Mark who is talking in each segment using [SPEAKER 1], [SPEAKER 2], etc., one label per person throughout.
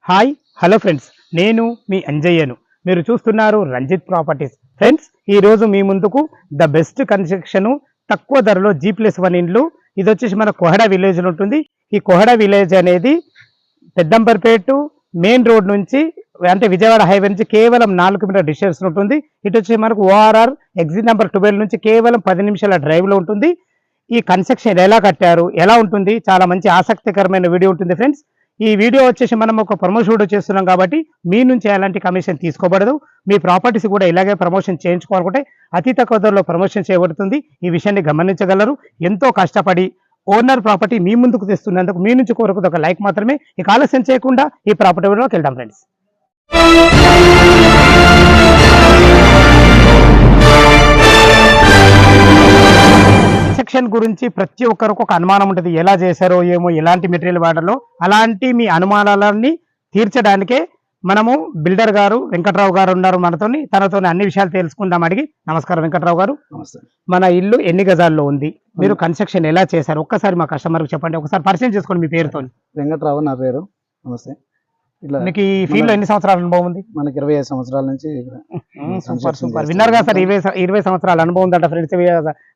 [SPEAKER 1] Hi hello friends, నేను మీ అంజయ్యను. మీరు చూస్తున్నారు రంజిత్ ప్రాపర్టీస్. ఫ్రెండ్స్, ఈరోజు మీ ముందుకు ద బెస్ట్ కన్స్ట్రక్షన్ తక్కువ ధరలో G+1 ఇండ్లు. ఇది వచ్చేసి మన కోహడా విలేజ్లో ఉంటుంది. ఈ కోహడా విలేజ్ అనేది పెద్దంబర్పేట మెయిన్ రోడ్ నుంచి అంటే విజయవాడ హైవే నుంచి కేవలం 4 కిలోమీటర్ డిస్టెన్స్ ఉంటుంది. ఇటు వచ్చి మనకు ORR ఎగ్జిట్ నెంబర్ 12 నుంచి కేవలం 10 నిమిషాల డ్రైవ్లో ఉంటుంది. ఈ కన్స్ట్రక్షన్ ఎలా కట్టారు, ఎలా ఉంటుంది, చాలా మంచి ఆసక్తికరమైన వీడియో ఉంటుంది ఫ్రెండ్స్. ఈ వీడియో వచ్చేసి మనం ఒక ప్రమోషన్ వీడియో చేస్తున్నాం కాబట్టి మీ నుంచి ఎలాంటి కమిషన్ తీసుకోబడదు. మీ ప్రాపర్టీస్ కూడా ఇలాగే ప్రమోషన్ చేయించుకోవాలనుకుంటే అతి తక్కువ ధరలో ప్రమోషన్ చేయబడుతుంది. ఈ విషయాన్ని గమనించగలరు. ఎంతో కష్టపడి ఓనర్ ప్రాపర్టీ మీ ముందుకు తెస్తున్నందుకు మీ నుంచి కోరుకుది ఒక లైక్ మాత్రమే. ఇక ఆలస్యం చేయకుండా ఈ ప్రాపర్టీ వీడియోకి వెళ్దాం ఫ్రెండ్స్. కన్స్ట్రక్షన్ గురించి ప్రతి ఒక్కరికి ఒక అనుమానం ఉంటుంది. ఎలా చేశారో ఏమో, ఎలాంటి మెటీరియల్ వాడాలో, అలాంటి మీ అనుమానాలన్నీ తీర్చడానికే మనము బిల్డర్ గారు వెంకట్రావు గారు ఉన్నారు మనతోని. తనతో అన్ని విషయాలు తెలుసుకుందాం అడిగి. నమస్కారం వెంకట్రావు గారు. మన ఇల్లు ఎన్ని గజాల్లో ఉంది, మీరు కన్స్ట్రక్షన్ ఎలా చేశారు, ఒక్కసారి మా కస్టమర్కి చెప్పండి. ఒకసారి పరిచయం చేసుకోండి మీ పేరుతో.
[SPEAKER 2] వెంకట్రావు నా పేరు. నమస్తే.
[SPEAKER 1] మీకు ఈ ఫీల్డ్ లో ఎన్ని సంవత్సరాల అనుభవం ఉంది?
[SPEAKER 2] మనకి 25 సంవత్సరాల నుంచి.
[SPEAKER 1] Super super. విన్నర్ గా సార్ 20 సంవత్సరాల అనుభవం ఉందట ఫ్రెండ్స్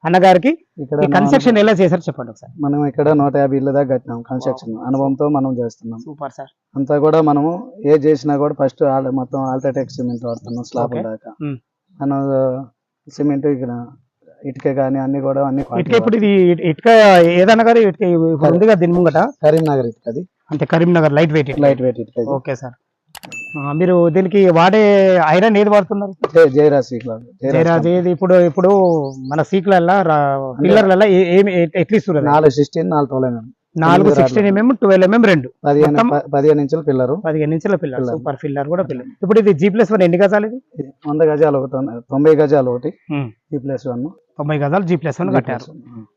[SPEAKER 1] అన్నగారికి. ఇక్కడ కన్స్ట్రక్షన్ ఎలా చేశారు చెప్పండి ఒకసారి.
[SPEAKER 2] మనం ఇక్కడ 150 ఇళ్ళ దాకా కట్టినాం. కన్స్ట్రక్షన్ అనుభవంతో మనం చేస్తున్నాం.
[SPEAKER 1] Super sir.
[SPEAKER 2] అంతా కూడా మనము ఏ చేసినా కూడా ఫస్ట్ మొత్తం ఆల్ట్రాటెక్ సిమెంట్ వాడుతున్నాం. స్లాబ్ దాకా మనం సిమెంట్ ఇక్కడ ఇటుక కానీ అన్ని కూడా అన్ని
[SPEAKER 1] ఇటుక. ఇప్పుడు ఇది ఇటుక ఏదన్నా గారు ఇటుక ఉందిగా దీని ముంగట
[SPEAKER 2] కరీంనగర్ ఇటుక. అది
[SPEAKER 1] అంటే కరీంనగర్ లైట్ వెయిట్
[SPEAKER 2] ఇటుక.
[SPEAKER 1] Okay sir. మీరు దీనికి వాడే ఐరన్ ఏది వాడుతున్నారు?
[SPEAKER 2] జయరాజ్.
[SPEAKER 1] జయరాజ్ ఏది? ఇప్పుడు మన సీక్లల్లా పిల్లర్లలో ఎట్లా ఇస్తున్నారు?
[SPEAKER 2] 416 412
[SPEAKER 1] 4 16 mm 12 mm 2
[SPEAKER 2] 15 ఇంచుల పిల్లరు.
[SPEAKER 1] 15 ఇంచుల పిల్లర్. సూపర్. పిల్లర్ కూడా పిల్లర్. ఇప్పుడు ఇది G+1 ఎన్ని గజాలు? ఇది
[SPEAKER 2] 100 గజాలు ఒకటి, 90 గజాలు ఒకటి. G+1
[SPEAKER 1] 90 గజాలు G+1 కట్టారు.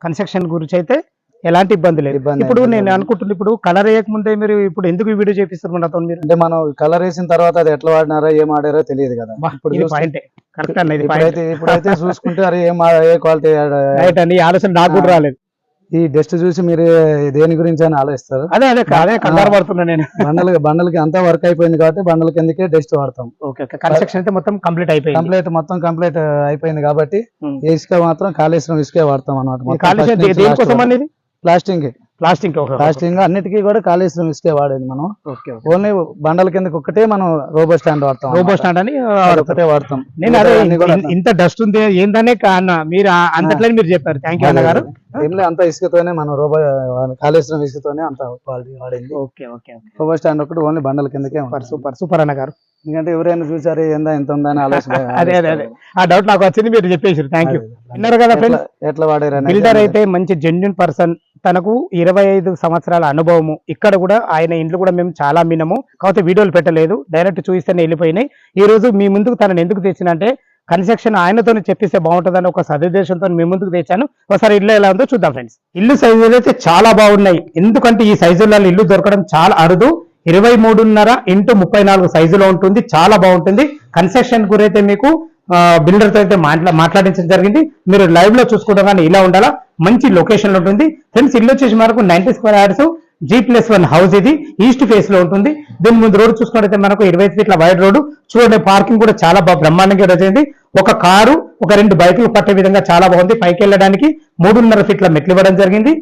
[SPEAKER 1] కన్స్ట్రక్షన్ గురించి అయితే ఎలాంటి ఇబ్బంది లేదు. ఇప్పుడు నేను అనుకుంటున్నా, ఇప్పుడు కలర్ వేయకముందే మీరు ఇప్పుడు ఎందుకు ఈ వీడియో చేపిస్తారు మనతో? మీరు
[SPEAKER 2] అంటే మనం కలర్ వేసిన తర్వాత అది ఎట్లా వాడినారో ఏం ఆడారో తెలియదు కదా. ఇప్పుడైతే చూసుకుంటే అరే ఏ క్వాలిటీ
[SPEAKER 1] అండి, ఈ ఆలోచన నాకు కూడా రాలేదు.
[SPEAKER 2] ఈ డస్ట్ చూసి మీరు దేని గురించి అని ఆలోచిస్తారు.
[SPEAKER 1] అదే కంగారు పడుతున్నా నేను.
[SPEAKER 2] బండలకి అంతా వర్క్ అయిపోయింది కాబట్టి బండల కిందకే డస్ట్ వాడతాం.
[SPEAKER 1] కన్స్ట్రక్షన్ అయితే మొత్తం కంప్లీట్
[SPEAKER 2] అయిపోయింది కాబట్టి ఇసుక మాత్రం కాళేశ్వరం ఇసుకే వాడతాం అన్నమాట. ప్లాస్టింగ్ అన్నిటికీ కూడా కాళేశ్వరం ఇసుకే వాడేది మనం. ఓన్లీ బండల కిందకి ఒక్కటే మనం రోబో స్టాండ్ వాడతాం.
[SPEAKER 1] రోబో స్టాండ్ అని ఒకటే
[SPEAKER 2] వాడతాం.
[SPEAKER 1] నేను అదే ఇంత డస్ట్ ఉంది ఏందనే అన్న మీరు అంతట్లే మీరు చెప్పారు. థ్యాంక్ యూ అన్నగారు.
[SPEAKER 2] అంత ఇసుకతోనే మనం రోబో కాళేశ్వరం ఇసుకతోనే అంత క్వాలిటీ వాడింది. రోబో స్టాండ్ ఒకటి ఓన్లీ బండల కిందకే.
[SPEAKER 1] సూపర్ సూపర్ అన్నగారు.
[SPEAKER 2] ఎందుకంటే ఎవరైనా చూసారు ఏందా ఎంత ఉందని ఆలోచన.
[SPEAKER 1] అదే ఆ డౌట్ నాకు వచ్చింది, మీరు చెప్పేసారు. Thank you. విన్నారు కదా ఫ్రెండ్స్,
[SPEAKER 2] ఎట్లా వాడారు.
[SPEAKER 1] బిల్డర్ అయితే మంచి జెన్యూన్ పర్సన్. తనకు 25 సంవత్సరాల అనుభవము. ఇక్కడ కూడా ఆయన ఇంట్లో కూడా మేము చాలా అమ్మినాము, కాకపోతే వీడియోలు పెట్టలేదు, డైరెక్ట్ చూస్తేనే వెళ్ళిపోయినాయి. ఈ రోజు మీ ముందుకు తనని ఎందుకు తెచ్చినంటే కన్స్ట్రక్షన్ ఆయనతో చెప్పిస్తే బాగుంటుందని ఒక సదుద్దేశంతో మీ ముందుకు తెచ్చాను. ఒకసారి ఇల్లు ఎలా ఉందో చూద్దాం ఫ్రెండ్స్. ఇల్లు సైజులు అయితే చాలా బాగున్నాయి. ఎందుకంటే ఈ సైజులలో ఇల్లు దొరకడం చాలా అరుదు. 23.5 x 34 సైజులో ఉంటుంది. చాలా బాగుంటుంది. కన్స్ట్రక్షన్ గురైతే మీకు బిల్డర్ తో అయితే మాట్లాడించడం జరిగింది. మీరు లైవ్ లో చూసుకుంటాం కానీ ఇలా ఉండాలా. మంచి లొకేషన్ లో ఉంటుంది ఫ్రెండ్స్. ఇల్లు వచ్చేసి మనకు 90 స్క్వేర్ యార్డ్స్ G+1 హౌస్. ఇది ఈస్ట్ ఫేస్ లో ఉంటుంది. దీని ముందు రోడ్ చూసుకున్నట్లయితే మనకు 20 ఫీట్ల వైడ్ రోడ్డు. చూడండి, పార్కింగ్ కూడా చాలా బ్రహ్మాండంగా వచ్చింది. ఒక కారు, ఒక 2 బైకులు పట్టే విధంగా చాలా బాగుంది. పైకి వెళ్ళడానికి 3.5 ఫీట్ల మెట్లు ఇవ్వడం జరిగింది.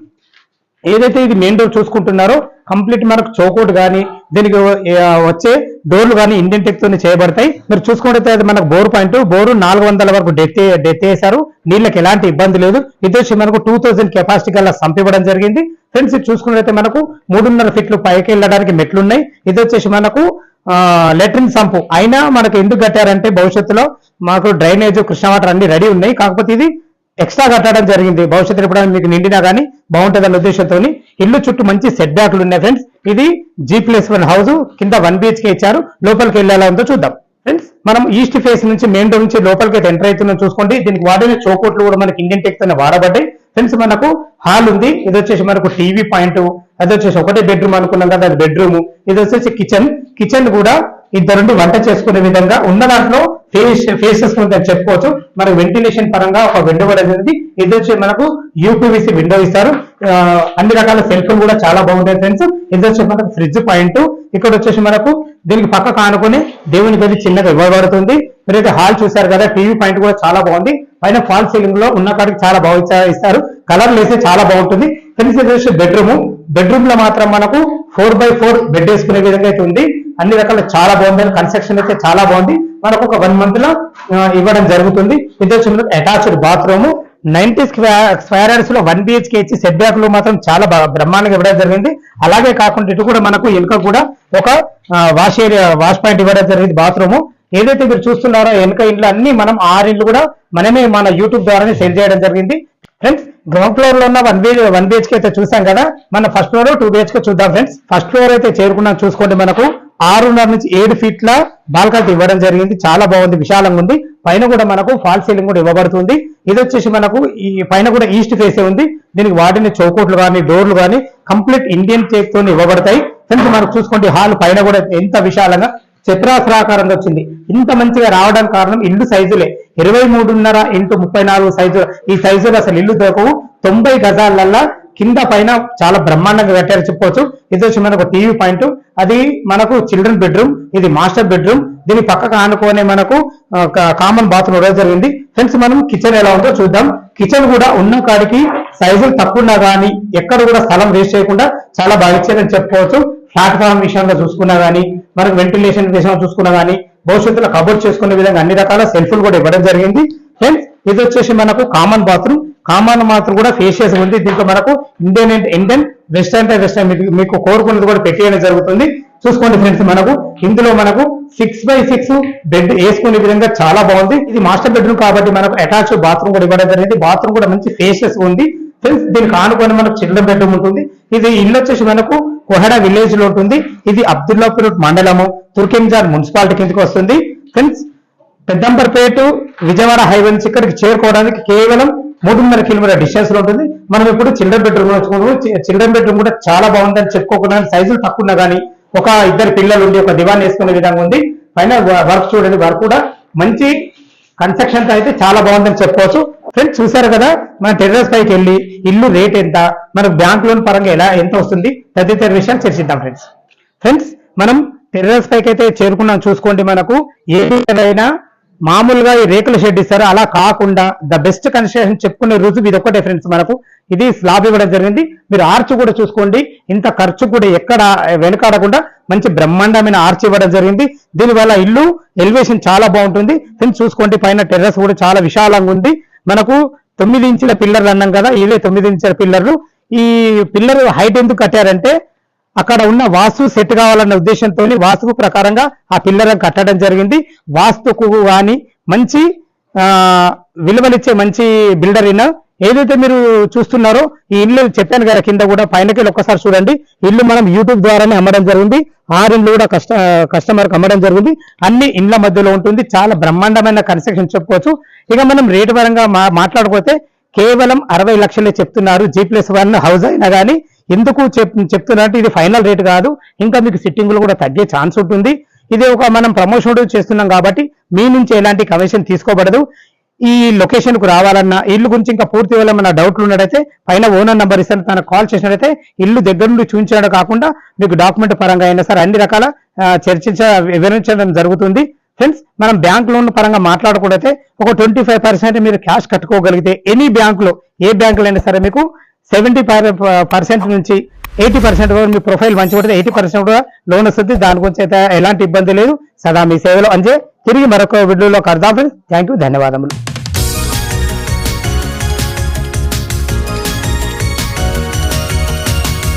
[SPEAKER 1] ఏదైతే ఇది మెయిన్ డోర్ చూసుకుంటున్నారో కంప్లీట్ మనకు చౌకోట్ కానీ దీనికి వచ్చే డోర్లు కానీ ఇండియన్ టెక్ తోనే చేయబడతాయి. మీరు చూసుకుంటే అది మనకు బోర్ పాయింట్. బోరు 400 వరకు డెత్ చేశారు. నీళ్ళకి ఎలాంటి ఇబ్బంది లేదు. ఇది వచ్చి మనకు 2000 కెపాసిటీ గల సంప్ ఇవ్వడం జరిగింది ఫ్రెండ్స్. ఇది చూసుకున్నట్లయితే మనకు 3.5 ఫీట్లు పైకి వెళ్ళడానికి మెట్లు ఉన్నాయి. ఇది వచ్చేసి మనకు లెట్రిన్ సంపు. అయినా మనకు ఎందుకు కట్టారంటే భవిష్యత్తులో మాకు డ్రైనేజ్, కృష్ణ వాటర్ అన్ని రెడీ ఉన్నాయి. కాకపోతే ఇది ఎక్స్ట్రా కట్టడం జరిగింది. భవిష్యత్తులో ఎప్పుడైనా మీకు నిండినా కానీ బాగుంటుందన్న ఉద్దేశంతో ఇల్లు చుట్టూ మంచి సెట్ బ్యాక్లు ఉన్నాయి ఫ్రెండ్స్. ఇది G+1 హౌస్. కింద 1 BHK ఇచ్చారు. లోపలికి వెళ్ళేలా ఉందో చూద్దాం ఫ్రెండ్స్. మనం ఈస్ట్ ఫేస్ నుంచి మెయిన్ డోర్ నుంచి లోపలికి అయితే ఎంటర్ అవుతున్నాం. చూసుకోండి, దీనికి వాడిన చౌకోట్లు కూడా మనకి ఇండియన్ టెక్ తోనే వాడబడ్డాయి ఫ్రెండ్స్. మనకు హాల్ ఉంది. ఇది వచ్చేసి మనకు టీవీ పాయింట్. అది వచ్చేసి ఒకటే బెడ్రూమ్ అనుకున్నాం కదా, అది బెడ్రూమ్. ఇది వచ్చేసి కిచెన్ కూడా ఇద్దరు వంట చేసుకునే విధంగా ఉన్న దాంట్లో ఫేసెస్ ఉందని చెప్పుకోవచ్చు. మనకు వెంటిలేషన్ పరంగా ఒక విండో కూడా జరిగింది. ఇది వచ్చి మనకు UPVC విండో ఇస్తారు. అన్ని రకాల సెల్ఫ్లు కూడా చాలా బాగుంటాయి ఫ్రెండ్స్. ఇది వచ్చి మనకు ఫ్రిడ్జ్ పాయింట్. ఇక్కడ వచ్చేసి మనకు దీనికి పక్కకు ఆనుకొని దేవుని గది చిన్నగా ఇవ్వబడుతుంది. మీరైతే హాల్ చూశారు కదా, టీవీ పాయింట్ కూడా చాలా బాగుంది. పైన ఫాల్ సీలింగ్ లో ఉన్న కాడికి చాలా బాగా ఇస్తారు. కలర్ వేస్తే చాలా బాగుంటుంది. ఫ్రెండ్స్ ఇది వచ్చేసి బెడ్రూమ్ లో మాత్రం మనకు 4x4 బెడ్ వేసుకునే విధంగా అయితే ఉంది. అన్ని రకాల చాలా బాగుంది. కన్స్ట్రక్షన్ అయితే చాలా బాగుంది. మనకు ఒక 1 month లో ఇవ్వడం జరుగుతుంది. ఇది వచ్చి మనకు అటాచ్డ్ బాత్రూమ్ 90 స్క్వేర్ యార్డ్స్ లో 1 BHK ఇచ్చి సెట్ బ్యాక్ లో మాత్రం చాలా బ్రహ్మాండంగా ఇవ్వడం జరిగింది. అలాగే కాకుండా ఇటు కూడా మనకు వెనుక కూడా ఒక వాష్ పాయింట్ ఇవ్వడం జరిగింది. బాత్రూమ్ ఏదైతే మీరు చూస్తున్నారో వెనుక ఇంట్లో అన్ని మనం 6 ఇండ్లు కూడా మనమే మన యూట్యూబ్ ద్వారానే సేల్ చేయడం జరిగింది. ఫ్రెండ్స్ గ్రౌండ్ ఫ్లోర్ లో ఉన్న 1 BHK అయితే చూసాం కదా, మన ఫస్ట్ ఫ్లోర్ 2 BHK చూద్దాం. ఫ్రెండ్స్ ఫస్ట్ ఫ్లోర్ అయితే చేరుకున్నాం. చూసుకోండి, మనకు 6.5 నుంచి 7 ఫీట్ల బాల్కనీ ఇవ్వడం జరిగింది. చాలా బాగుంది, విశాలంగా ఉంది. పైన కూడా మనకు ఫాల్ సీలింగ్ కూడా ఇవ్వబడుతుంది. ఇది వచ్చేసి మనకు ఈ పైన కూడా ఈస్ట్ ఫేసే ఉంది. దీనికి వాటిని చౌకోట్లు కానీ డోర్లు కానీ కంప్లీట్ ఇండియన్ టేక్ తో ఇవ్వబడతాయి. ఫ్రెండ్స్ మనకు చూసుకోండి, హాల్ పైన కూడా ఎంత విశాలంగా చతురాస్రాకారంగా వచ్చింది. ఇంత మంచిగా రావడానికి కారణం ఇల్లు సైజులే. 23.5 x 34 సైజు. ఈ సైజులు అసలు ఇల్లు దొరకవు. 90 గజాలల్లా కింద పైన చాలా బ్రహ్మాండంగా కట్టారు చెప్పుకోవచ్చు. ఇది వచ్చి మనకు టీవీ పాయింట్, అది మనకు చిల్డ్రన్ బెడ్రూమ్, ఇది మాస్టర్ బెడ్రూమ్. దీని పక్కకు ఆనుకోనే మనకు కామన్ బాత్రూమ్ ఇవ్వడం జరిగింది. ఫ్రెండ్స్ మనం కిచెన్ ఎలా ఉందో చూద్దాం. కిచెన్ కూడా ఉన్న కాడికి సైజులు తక్కువ కానీ ఎక్కడ కూడా స్థలం వేస్ట్ చేయకుండా చాలా బాగా ఇచ్చారని చెప్పుకోవచ్చు. ప్లాట్ఫామ్ విషయంలో చూసుకున్నా కానీ, మనకు వెంటిలేషన్ విషయంలో చూసుకున్నా కానీ, భవిష్యత్తులో కబోర్డ్ చేసుకునే విధంగా అన్ని రకాల సెల్ఫ్లు కూడా ఇవ్వడం జరిగింది. ఫ్రెండ్స్ ఇది వచ్చేసి మనకు కామన్ బాత్రూమ్ కూడా ఫేషియస్ ఉంది. దీంట్లో మనకు ఇండియన్ వెస్టర్న్ మీకు కోరుకున్నది కూడా పెట్టేయడం జరుగుతుంది. చూసుకోండి ఫ్రెండ్స్, మనకు ఇందులో మనకు 6x6 బెడ్ వేసుకునే విధంగా చాలా బాగుంది. ఇది మాస్టర్ బెడ్రూమ్ కాబట్టి మనకు అటాచ్ బాత్రూమ్ కూడా ఇవ్వడం జరిగింది. బాత్రూమ్ కూడా మంచి ఫేషియస్ ఉంది. ఫ్రెండ్స్ దీనికి ఆనుకొని మనకు చిల్డ్రన్ బెడ్రూమ్ ఉంటుంది. ఇది ఇల్లు వచ్చేసి మనకు కొహడా విలేజ్ లో ఉంటుంది. ఇది అబ్దుల్లాపూర్ మండలము, తుర్కెంజాన్ మున్సిపాలిటీ కిందకి వస్తుంది. ఫ్రెండ్స్ పెద్దంబర్పేట విజయవాడ హైవే నుంచి ఇక్కడికి చేరుకోవడానికి కేవలం 3.5 కిలోమీటర్ డిస్టెన్స్ లో ఉంటుంది. మనం ఇప్పుడు చిల్డ్రన్ బెడ్రూమ్ వచ్చుకున్నాము. చిల్డ్రన్ బెడ్రూమ్ కూడా చాలా బాగుందని చెప్పుకోకుండా, సైజులు తక్కువ కానీ ఒక 2 పిల్లలు ఉండి ఒక దివాన్ వేసుకునే విధంగా ఉంది. పైన వర్క్ చూడండి, వర్క్ కూడా మంచి కన్స్ట్రక్షన్ అయితే చాలా బాగుందని చెప్పుకోవచ్చు. ఫ్రెండ్స్ చూసారు కదా, మన టెర్రస్ పైకి వెళ్ళి ఇల్లు రేట్ ఎంత, మనకు బ్యాంక్ లోన్ పరంగా ఎంత వస్తుంది తదితర విషయాలు చర్చిద్దాం. ఫ్రెండ్స్ మనం టెర్రస్ పైకి అయితే చేరుకున్నాం. చూసుకోండి, మనకు ఏదైనా మామూలుగా ఈ రేకుల షెడ్ ఇస్తారు, అలా కాకుండా ద బెస్ట్ కన్స్ట్రక్షన్ చెప్పుకునే రుజువు ఇది ఒకటే. ఫ్రెండ్స్ మనకు ఇది స్లాబ్ ఇవ్వడం జరిగింది. మీరు ఆర్చ్ కూడా చూసుకోండి, ఇంత ఖర్చు కూడా ఎక్కడ వెనుకాడకుండా మంచి బ్రహ్మాండమైన ఆర్చ్ ఇవ్వడం జరిగింది. దీనివల్ల ఇల్లు ఎలివేషన్ చాలా బాగుంటుంది. ఫ్రెండ్స్ చూసుకోండి, పైన టెర్రస్ కూడా చాలా విశాలంగా ఉంది. మనకు 9 ఇంచుల పిల్లర్లు అన్నాం కదా, ఇవే 9 ఇంచుల పిల్లర్లు. ఈ పిల్లర్ హైట్ ఎందుకు కట్టారంటే అక్కడ ఉన్న వాస్తు సెట్ కావాలన్న ఉద్దేశంతో వాస్తు ప్రకారంగా ఆ పిల్లర్ కట్టడం జరిగింది. వాస్తుకు కానీ మంచి విలువలిచ్చే మంచి బిల్డర్ అయినా ఏదైతే మీరు చూస్తున్నారో ఈ ఇల్లు చెప్పాను కదా, కింద కూడా పైనకి ఒక్కసారి చూడండి. ఇల్లు మనం యూట్యూబ్ ద్వారానే అమ్మడం జరిగింది. 6 ఇండ్లు కూడా కస్టమర్కి అమ్మడం జరిగింది. అన్ని ఇండ్ల మధ్యలో ఉంటుంది. చాలా బ్రహ్మాండమైన కన్స్ట్రక్షన్ చెప్పుకోవచ్చు. ఇక మనం రేటు పరంగా మాట్లాడుకోతే కేవలం 60 లక్షలే చెప్తున్నారు. G+1 హౌస్ అయినా కానీ. ఎందుకు చెప్తున్నట్టు ఇది ఫైనల్ రేట్ కాదు, ఇంకా మీకు సిట్టింగ్లు కూడా తగ్గే ఛాన్స్ ఉంటుంది. ఇది ఒక మనం ప్రమోషన్ చేస్తున్నాం కాబట్టి మీ నుంచి ఎలాంటి కమిషన్ తీసుకోబడదు. ఈ లొకేషన్ కు రావాలన్నా, ఇల్లు గురించి ఇంకా పూర్తి ఏమైనా డౌట్లు ఉన్నట్టయితే పైన ఓనర్ నంబర్ ఇస్తాను, తనకు కాల్ చేసినట్టయితే ఇల్లు దగ్గర నుండి చూపించడం కాకుండా మీకు డాక్యుమెంట్ పరంగా అయినా సరే అన్ని రకాల వివరించడం జరుగుతుంది. ఫ్రెండ్స్ మనం బ్యాంక్ లోన్ పరంగా మాట్లాడకూడైతే ఒక 25% మీరు క్యాష్ కట్టుకోగలిగితే ఎనీ బ్యాంకులో, ఏ బ్యాంకులో అయినా సరే మీకు 70% నుంచి 80% వరకు మీ ప్రొఫైల్ మంచి ఉంటుంది. 80% కూడా లోన్ వస్తుంది. దాని గురించి అయితే ఎలాంటి ఇబ్బంది లేదు. సదా మీ సేవలో అంజే. తిరిగి మరొక వీడియోలో కడదాం ఫ్రెండ్స్. థ్యాంక్ యూ, ధన్యవాదములు.